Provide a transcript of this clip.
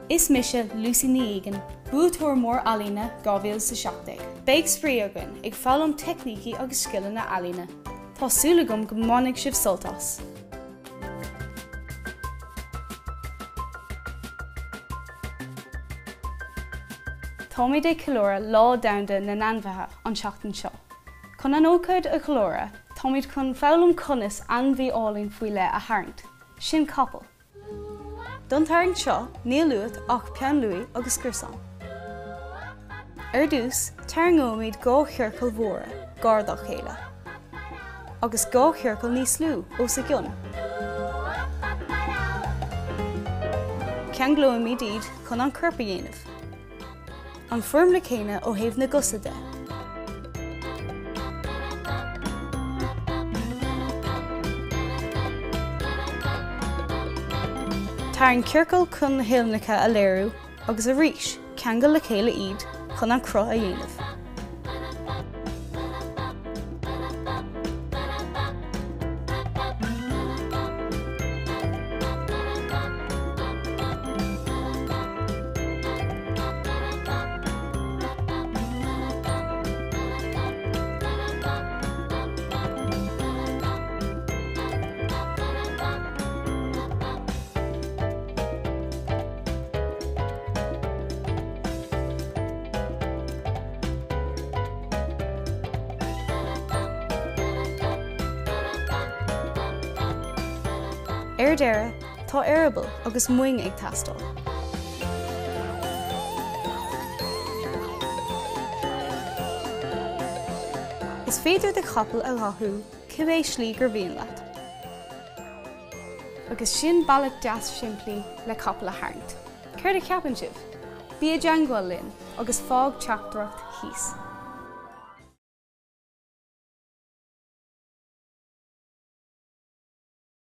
Is mise Lucy Ní Dhuiginn, búthúir mór alíne 2017. Beidh sprí agan ag fálam technící agus sciile na alíne. Tásúla gom go mbeadh sibh soltas. Táimid é clóra lá damhda na nanmhaithe an seachtain seo. Chun an ócáid a chlóra, táimid chun fálam conas anmhí álinn faoi le a tharraingt, sin Capall. Don tharraingt seo, níl luat ach peann luaí agus gursáin. Ar dús, tarngóimid gá chearcail mhóra, garda chéile. Agus gá chearcail níos lú ó sa gcionn. Ceann glóimid iad chun an corpa dhéanamh. An form le chéine ó thaobh na gosada. Tá an cearcail chun na héilneacha a léiriú agus a rís ceann go le chéile iad chun an cruth a dhéanamh. Ar deire, tá arabal agus muing ag teastáil. Is féidir de Capall a rathú cibé slí gur bhíonn leat. Agus sin bailach deas simplí le Capall a tharraingt. Céir a ceapann sibh, bí a deangáil linn agus fág teachtarach híos.